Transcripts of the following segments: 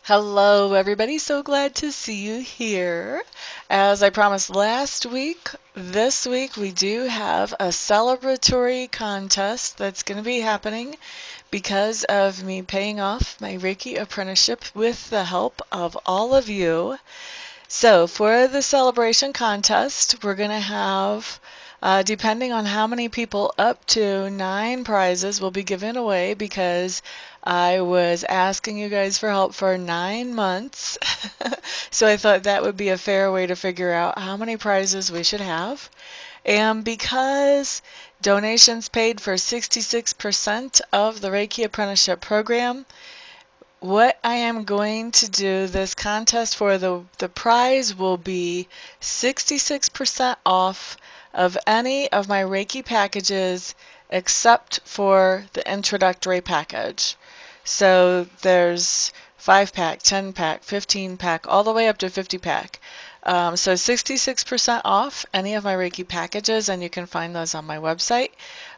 Hello, everybody. So glad to see you here. As I promised last week, this week we do have a celebratory contest that's going to be happening because of me paying off my Reiki apprenticeship with the help of all of you. So, for the celebration contest, we're going to have, depending on how many people, up to 9 prizes will be given away because I was asking you guys for help for 9 months. So, I thought that would be a fair way to figure out how many prizes we should have. And because donations paid for 66% of the Reiki apprenticeship program, what I am going to do, this contest for the prize will be 66% off of any of my Reiki packages except for the introductory package. So there's 5 pack, 10 pack, 15 pack, all the way up to 50 pack. So 66% off any of my Reiki packages, and you can find those on my website.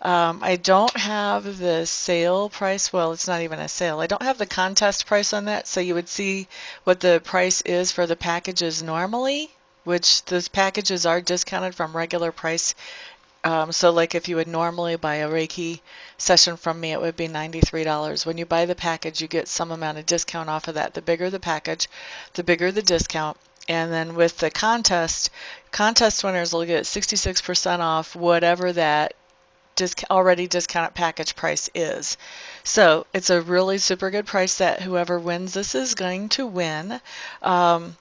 I don't have the sale price. Well, it's not even a sale. I don't have the contest price on that, so you would see what the price is for the packages normally, which those packages are discounted from regular price. So like if you would normally buy a Reiki session from me, it would be $93. When you buy the package, you get some amount of discount off of that. The bigger the package, the bigger the discount. And then with the contest winners will get 66% off whatever that already discounted package price is. So it's a really super good price that whoever wins this is going to win. Um,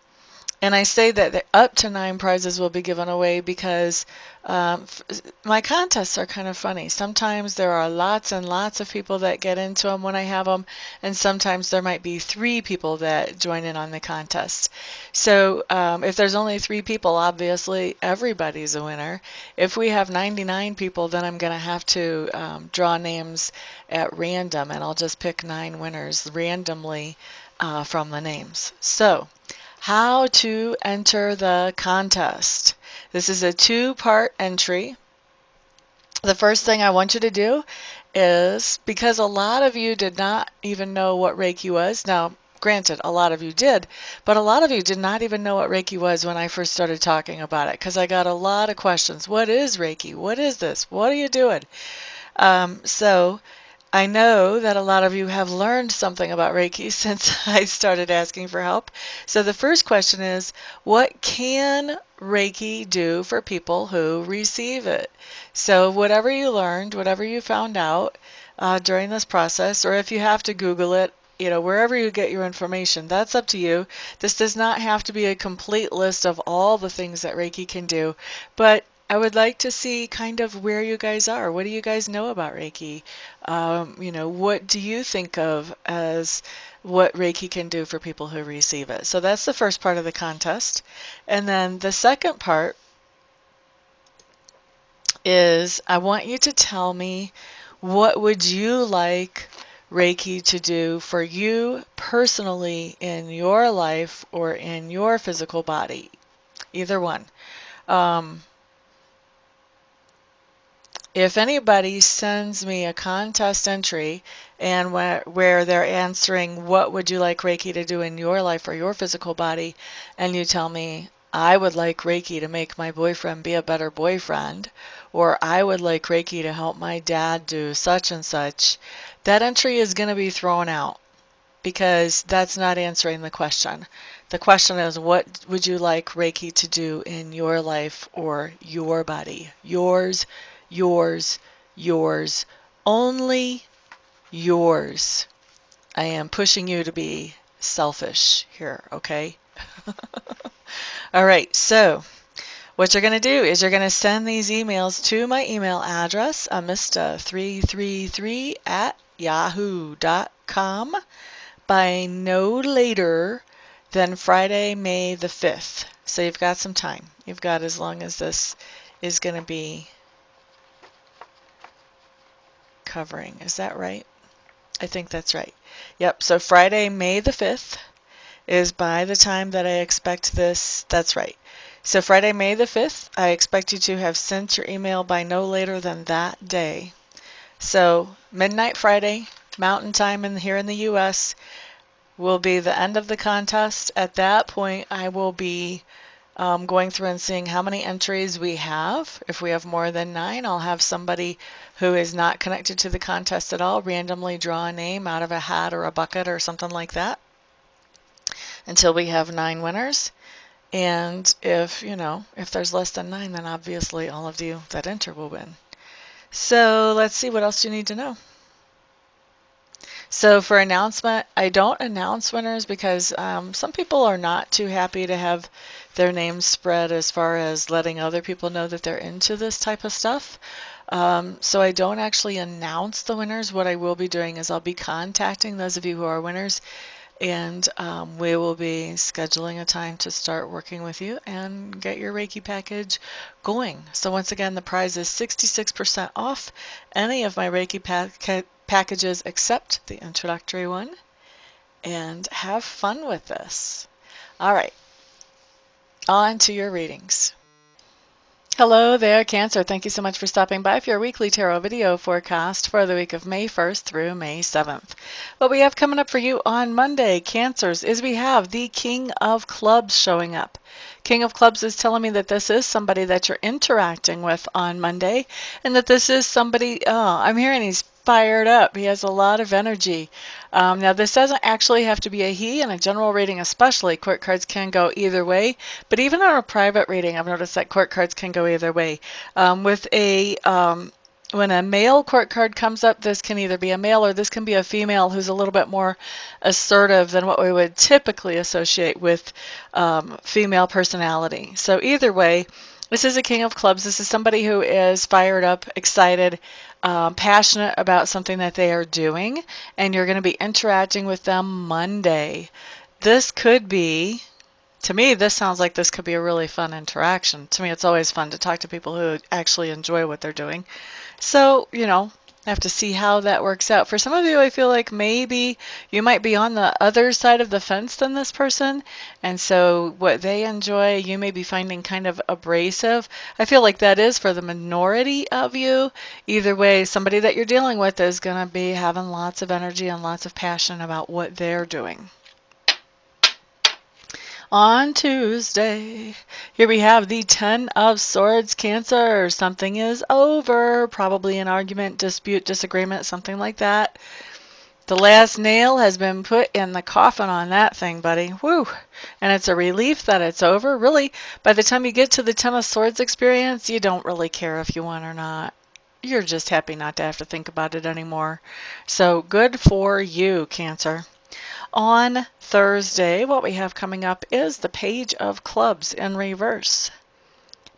and I say that up to 9 prizes will be given away because my contests are kind of funny. Sometimes there are lots and lots of people that get into them when I have them, and sometimes there might be 3 people that join in on the contest. So if there's only 3 people, obviously everybody's a winner. If we have 99 people, then I'm going to have to draw names at random, and I'll just pick 9 winners randomly from the names. So, how to enter the contest. This is a 2-part entry. The first thing I want you to do is, because a lot of you did not even know what Reiki was. Now, granted, a lot of you did, but a lot of you did not even know what Reiki was when I first started talking about it, because I got a lot of questions. What is Reiki? What is this? What are you doing? So I know that a lot of you have learned something about Reiki since I started asking for help. So the first question is, what can Reiki do for people who receive it? So whatever you learned, whatever you found out during this process, or if you have to Google it, wherever you get your information, that's up to you. This does not have to be a complete list of all the things that Reiki can do, but I would like to see kind of where you guys are. What do you guys know about Reiki? What do you think of as what Reiki can do for people who receive it? So that's the first part of the contest. And then the second part is I want you to tell me, what would you like Reiki to do for you personally in your life or in your physical body? Either one. Um, If anybody sends me a contest entry and where they're answering what would you like Reiki to do in your life or your physical body, and you tell me, I would like Reiki to make my boyfriend be a better boyfriend, or I would like Reiki to help my dad do such and such, that entry is going to be thrown out because that's not answering the question. The question is, what would you like Reiki to do in your life or your body? Yours, yours, yours, only yours. I am pushing you to be selfish here, okay? All right, so what you're going to do is you're going to send these emails to my email address, amista333 at yahoo.com, by no later than Friday, May the 5th. So you've got some time. You've got as long as this is going to be covering. Is that right? I think that's right. Yep, so Friday, May the 5th is by the time that I expect this. That's right. So Friday, May the 5th, I expect you to have sent your email by no later than that day. So midnight Friday, Mountain Time here in the U.S., will be the end of the contest. At that point, I will be going through and seeing how many entries we have. If we have more than 9, I'll have somebody who is not connected to the contest at all randomly draw a name out of a hat or a bucket or something like that until we have 9 winners. And if, if there's less than 9, then obviously all of you that enter will win. So let's see, what else do you need to know? So for announcement, I don't announce winners because some people are not too happy to have their names spread as far as letting other people know that they're into this type of stuff. So I don't actually announce the winners. What I will be doing is I'll be contacting those of you who are winners, and we will be scheduling a time to start working with you and get your Reiki package going. So once again, the prize is 66% off any of my Reiki packages except the introductory one. And have fun with this. All right, on to your readings. Hello there, Cancer. Thank you so much for stopping by for your weekly tarot video forecast for the week of May 1st through May 7th. What we have coming up for you on Monday, Cancers, is we have the King of Clubs showing up. King of Clubs is telling me that this is somebody that you're interacting with on Monday, and that this is somebody, I'm hearing he's fired up. He has a lot of energy. Now, this doesn't actually have to be a he. In a general reading especially, court cards can go either way. But even on a private reading, I've noticed that court cards can go either way. When a male court card comes up, this can either be a male or this can be a female who's a little bit more assertive than what we would typically associate with female personality. So either way, this is a King of Clubs. This is somebody who is fired up, excited, passionate about something that they are doing, and you're going to be interacting with them Monday. This could be, to me, this sounds like this could be a really fun interaction. To me, it's always fun to talk to people who actually enjoy what they're doing. So, I have to see how that works out. For some of you, I feel like maybe you might be on the other side of the fence than this person, and so what they enjoy, you may be finding kind of abrasive. I feel like that is for the minority of you. Either way, somebody that you're dealing with is going to be having lots of energy and lots of passion about what they're doing. On Tuesday, here we have the 10 of Swords, Cancer. Something is over, probably an argument, dispute, disagreement, something like that. The last nail has been put in the coffin on that thing, buddy. Woo! And it's a relief that it's over. Really, by the time you get to the 10 of Swords experience, you don't really care if you won or not. You're just happy not to have to think about it anymore. So good for you, Cancer. On Thursday, what we have coming up is the Page of Clubs in reverse.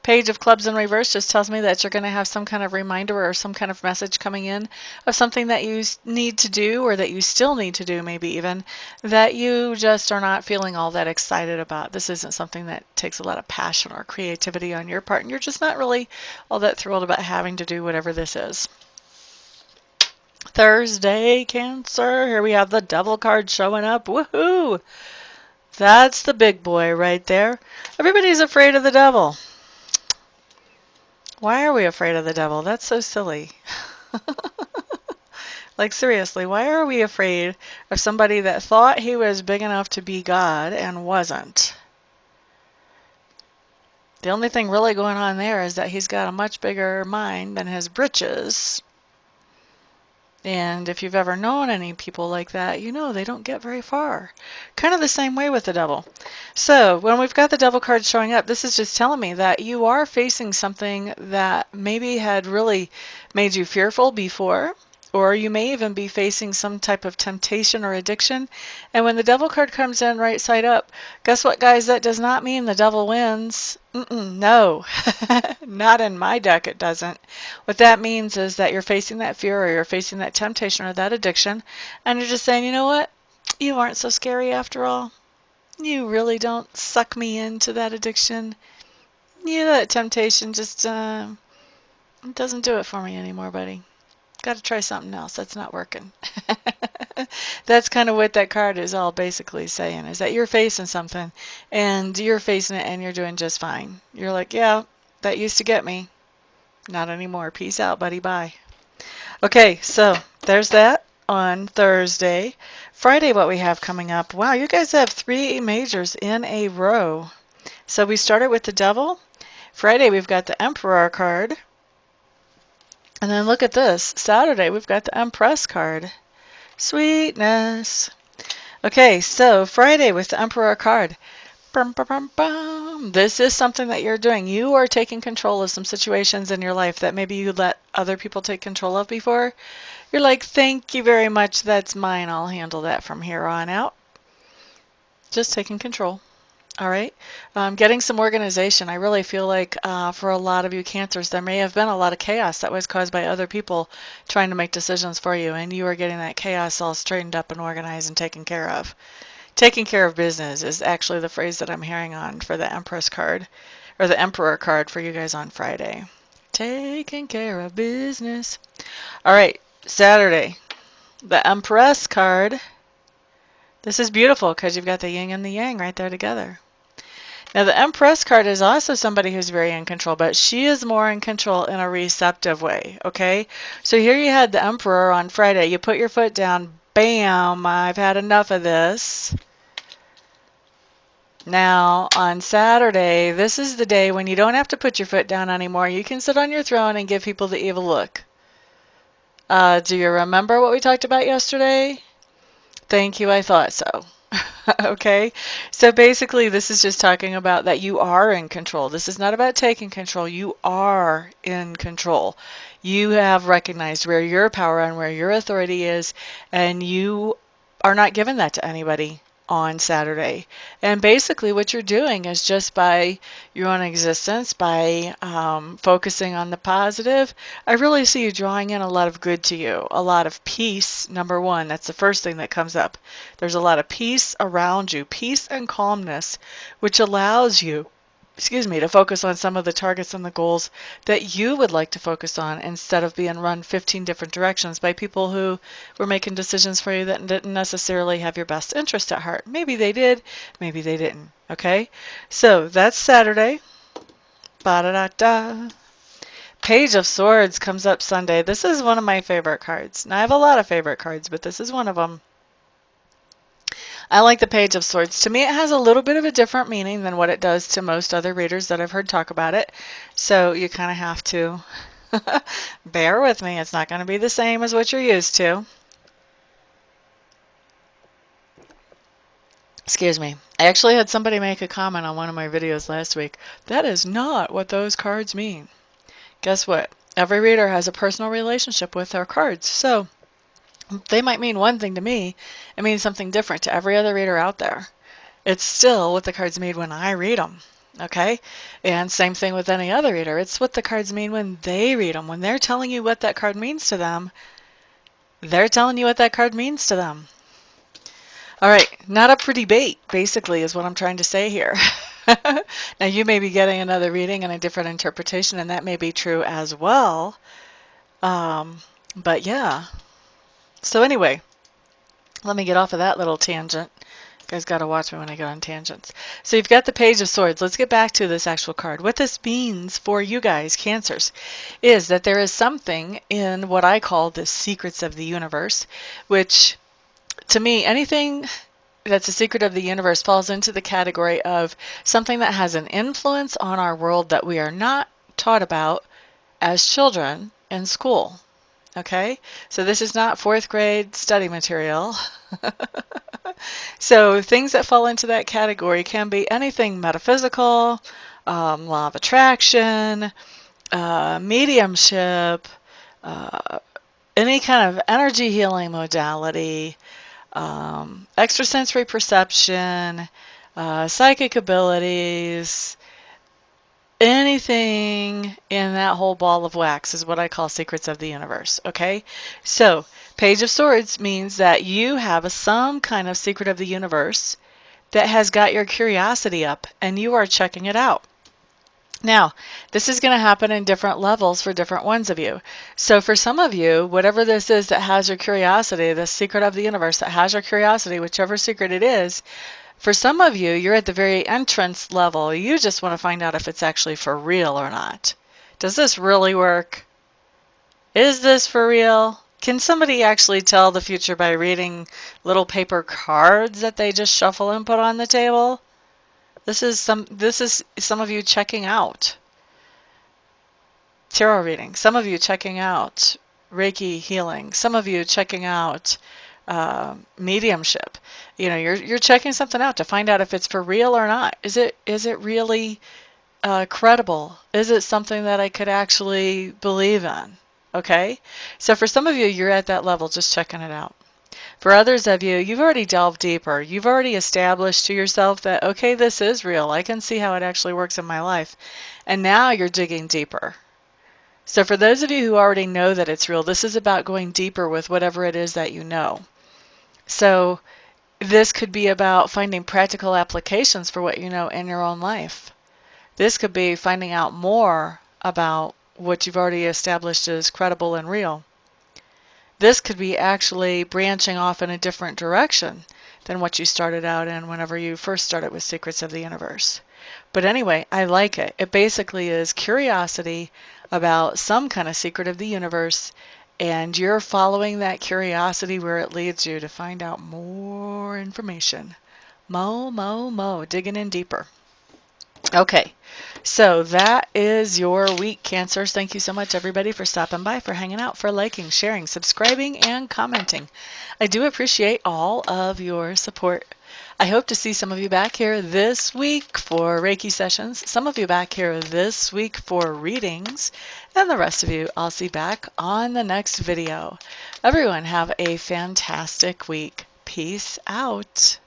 Page of Clubs in reverse just tells me that you're going to have some kind of reminder or some kind of message coming in of something that you need to do, or that you still need to do, maybe even, that you just are not feeling all that excited about. This isn't something that takes a lot of passion or creativity on your part, and you're just not really all that thrilled about having to do whatever this is. Thursday, Cancer, here we have the Devil card showing up. Woohoo! That's the big boy right there. Everybody's afraid of the devil. Why are we afraid of the devil? That's so silly. Like, seriously, why are we afraid of somebody that thought he was big enough to be God and wasn't? The only thing really going on there is that he's got a much bigger mind than his britches. And if you've ever known any people like that, you know they don't get very far. Kind of the same way with the devil. So when we've got the devil card showing up, this is just telling me that you are facing something that maybe had really made you fearful before, or you may even be facing some type of temptation or addiction. And when the devil card comes in right side up, guess what, guys? That does not mean the devil wins. No, not in my deck it doesn't. What that means is that you're facing that fear, or you're facing that temptation or that addiction, and you're just saying, you know what? You aren't so scary after all. You really don't suck me into that addiction. Yeah, that temptation just doesn't do it for me anymore, buddy. Got to try something else. That's not working. That's kind of what that card is all basically saying, is that you're facing something, and you're facing it, and you're doing just fine. You're like, yeah, that used to get me. Not anymore. Peace out, buddy. Bye. Okay, so there's that. on Thursday. Friday, what we have coming up. Wow, you guys have 3 majors in a row. So we started with the Devil. Friday, we've got the Emperor card. And then look at this. Saturday, we've got the Empress card. Sweetness. Okay, so Friday with the Emperor card. Bum, bum, bum, bum. This is something that you're doing. You are taking control of some situations in your life that maybe you let other people take control of before. You're like, thank you very much. That's mine. I'll handle that from here on out. Just taking control. All right. Getting some organization. I really feel like for a lot of you Cancers, there may have been a lot of chaos that was caused by other people trying to make decisions for you, and you are getting that chaos all straightened up and organized and taken care of. Taking care of business is actually the phrase that I'm hearing on for the Empress card, or the Emperor card for you guys on Friday. Taking care of business. All right. Saturday, the Empress card. This is beautiful because you've got the yin and the yang right there together. Now, the Empress card is also somebody who's very in control, but she is more in control in a receptive way, okay? So here you had the Emperor on Friday. You put your foot down, bam, I've had enough of this. Now, on Saturday, this is the day when you don't have to put your foot down anymore. You can sit on your throne and give people the evil look. Do you remember what we talked about yesterday? Thank you, I thought so. Okay, so basically this is just talking about that you are in control. This is not about taking control. You are in control. You have recognized where your power and where your authority is, and you are not giving that to anybody on Saturday. And basically what you're doing is just by your own existence, by focusing on the positive, I really see you drawing in a lot of good to you, a lot of peace, number one. That's the first thing that comes up. There's a lot of peace around you, peace and calmness, which allows you, to focus on some of the targets and the goals that you would like to focus on instead of being run 15 different directions by people who were making decisions for you that didn't necessarily have your best interest at heart. Maybe they did, maybe they didn't. Okay? So that's Saturday. Ba-da-da-da. Page of Swords comes up Sunday. This is one of my favorite cards. Now, I have a lot of favorite cards, but this is one of them. I like the Page of Swords. To me, it has a little bit of a different meaning than what it does to most other readers that I've heard talk about it. So you kind of have to bear with me. It's not going to be the same as what you're used to. Excuse me. I actually had somebody make a comment on one of my videos last week. That is not what those cards mean. Guess what? Every reader has a personal relationship with their cards. So they might mean one thing to me. It means something different to every other reader out there. It's still what the cards mean when I read them. Okay? And same thing with any other reader. It's what the cards mean when they read them. When they're telling you what that card means to them, they're telling you what that card means to them. All right, not up for debate, basically, is what I'm trying to say here. Now, you may be getting another reading and a different interpretation, and that may be true as well. But yeah. So anyway, let me get off of that little tangent. You guys got to watch me when I get on tangents. So you've got the Page of Swords. Let's get back to this actual card. What this means for you guys, Cancers, is that there is something in what I call the secrets of the universe, which, to me, anything that's a secret of the universe falls into the category of something that has an influence on our world that we are not taught about as children in school. Okay? So this is not 4th grade study material. So things that fall into that category can be anything metaphysical, law of attraction, mediumship, any kind of energy healing modality, extrasensory perception, psychic abilities, anything in that whole ball of wax is what I call secrets of the universe, okay? So, Page of Swords means that you have some kind of secret of the universe that has got your curiosity up, and you are checking it out. Now, this is going to happen in different levels for different ones of you. So for some of you, whatever this is that has your curiosity, the secret of the universe that has your curiosity, whichever secret it is, for some of you, you're at the very entrance level. You just want to find out if it's actually for real or not. Does this really work? Is this for real? Can somebody actually tell the future by reading little paper cards that they just shuffle and put on the table? This is some of you checking out tarot reading. Some of you checking out reiki healing. Some of you checking out mediumship. You know, you're checking something out to find out if it's for real or not. Is it really credible? Is it something that I could actually believe in? Okay? So for some of you, you're at that level just checking it out. For others of you, you've already delved deeper. You've already established to yourself that, okay, this is real. I can see how it actually works in my life. And now you're digging deeper. So for those of you who already know that it's real, this is about going deeper with whatever it is that you know. So this could be about finding practical applications for what you know in your own life. This could be finding out more about what you've already established as credible and real. This could be actually branching off in a different direction than what you started out in whenever you first started with Secrets of the Universe. But anyway, I like it. It basically is curiosity about some kind of secret of the universe, and you're following that curiosity where it leads you to find out more information. Digging in deeper. Okay, so that is your week, Cancers. Thank you so much, everybody, for stopping by, for hanging out, for liking, sharing, subscribing, and commenting. I do appreciate all of your support. I hope to see some of you back here this week for Reiki sessions, some of you back here this week for readings, and the rest of you I'll see back on the next video. Everyone have a fantastic week. Peace out.